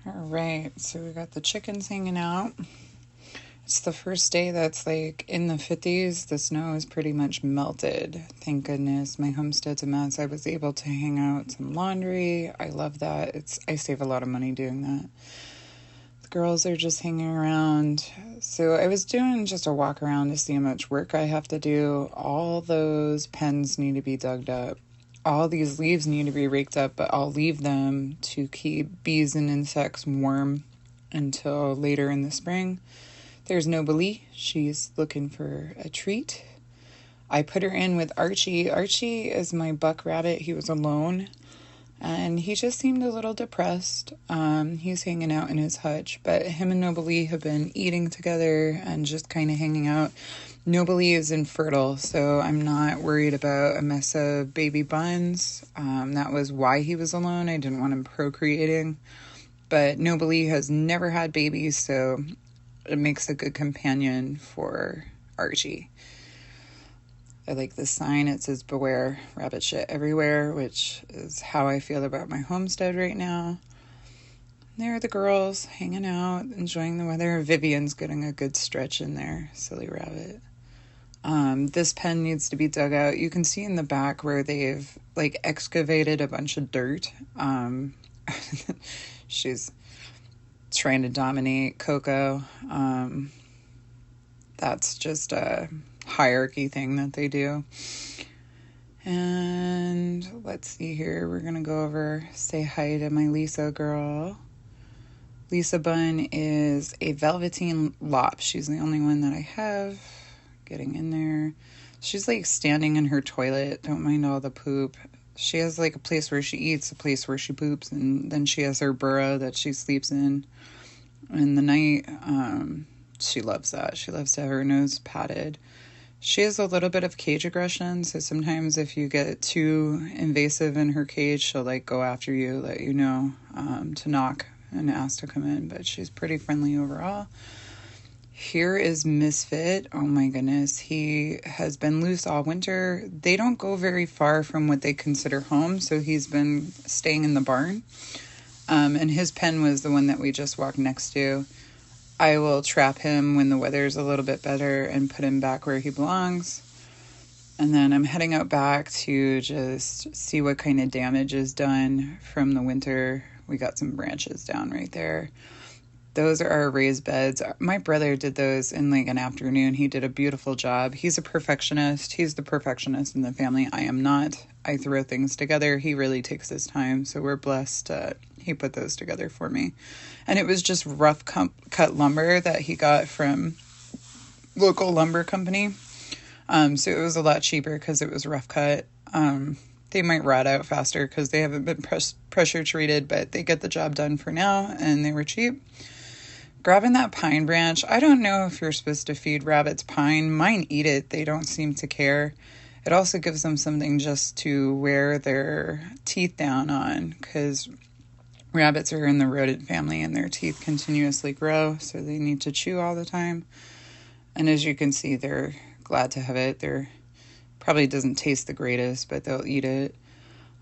All right, so we got the chickens hanging out. It's the first day that's like in the 50s. The snow is pretty much melted. Thank goodness. My homestead's a mess. I was able to hang out some laundry. I love that. I save a lot of money doing that. The girls are just hanging around. So I was doing just a walk around to see how much work I have to do. All those pens need to be dug up. All these leaves need to be raked up, but I'll leave them to keep bees and insects warm until later in the spring. There's Nobly. She's looking for a treat. I put her in with Archie. Archie is my buck rabbit. He was alone, and he just seemed a little depressed. He's hanging out in his hutch, but him and Nobly have been eating together and just kind of hanging out. Nobly is infertile, so I'm not worried about a mess of baby buns. That was why he was alone. I didn't want him procreating. But Nobly has never had babies, so it makes a good companion for Archie. I like the sign. It says, "Beware, rabbit shit everywhere," which is how I feel about my homestead right now. There are the girls hanging out, enjoying the weather. Vivian's getting a good stretch in there, silly rabbit. This pen needs to be dug out. You can see in the back where they've like excavated a bunch of dirt. She's trying to dominate Coco. That's just a hierarchy thing that they do. And let's see here. We're going to go over, say hi to my Lisa girl. Lisa Bun is a Velveteen Lop. She's the only one that I have. Getting in there. She's like standing in her toilet. Don't mind all the poop. She has like a place where she eats, a place where she poops, and then she has her burrow that she sleeps in the night. She loves that. She loves to have her nose patted. She has a little bit of cage aggression, so sometimes if you get too invasive in her cage, she'll like go after you, let you know to knock and ask to come in, but she's pretty friendly overall. Here is Misfit. Oh my goodness. He has been loose all winter. They don't go very far from what they consider home, so he's been staying in the barn. And his pen was the one that we just walked next to. I will trap him when the weather's a little bit better and put him back where he belongs. And then I'm heading out back to just see what kind of damage is done from the winter. We got some branches down right there. Those are our raised beds. My brother did those in like an afternoon. He did a beautiful job. He's a perfectionist. He's the perfectionist in the family. I am not. I throw things together. He really takes his time. So we're blessed. He put those together for me. And it was just rough cut lumber that he got from local lumber company. So it was a lot cheaper because it was rough cut. They might rot out faster because they haven't been pressure treated, but they get the job done for now, and they were cheap. Grabbing that pine branch. I don't know if you're supposed to feed rabbits pine. Mine eat it. They don't seem to care. It also gives them something just to wear their teeth down on, because rabbits are in the rodent family and their teeth continuously grow, so they need to chew all the time. And as you can see, they're glad to have it. They're probably doesn't taste the greatest, but they'll eat it.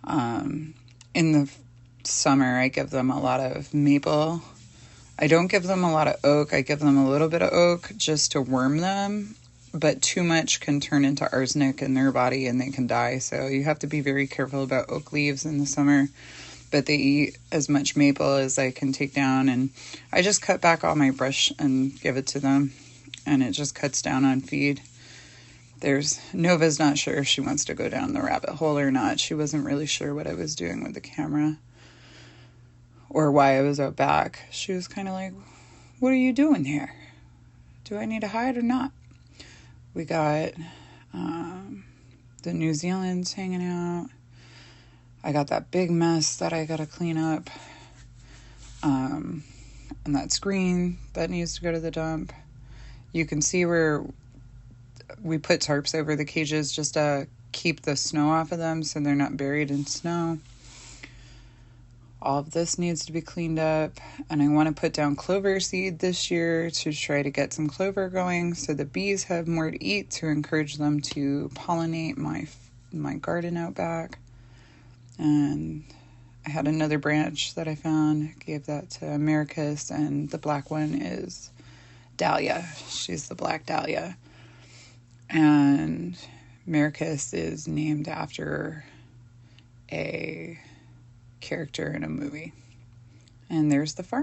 In the summer, I give them a lot of maple. I don't give them a lot of oak. I give them a little bit of oak just to worm them, but too much can turn into arsenic in their body and they can die. So you have to be very careful about oak leaves in the summer, but they eat as much maple as I can take down. And I just cut back all my brush and give it to them, and it just cuts down on feed. Nova's not sure if she wants to go down the rabbit hole or not. She wasn't really sure what I was doing with the camera or why I was out back. She was kind of like, "What are you doing here? Do I need to hide or not?" We got the New Zealand's hanging out. I got that big mess that I got to clean up. And that screen that needs to go to the dump. You can see where we put tarps over the cages just to keep the snow off of them so they're not buried in snow. All of this needs to be cleaned up, and I want to put down clover seed this year to try to get some clover going so the bees have more to eat, to encourage them to pollinate my garden out back. And I had another branch that I found, gave that to Americus, and the black one is Dahlia. She's the black dahlia. And Americus is named after a character in a movie. And there's the farm.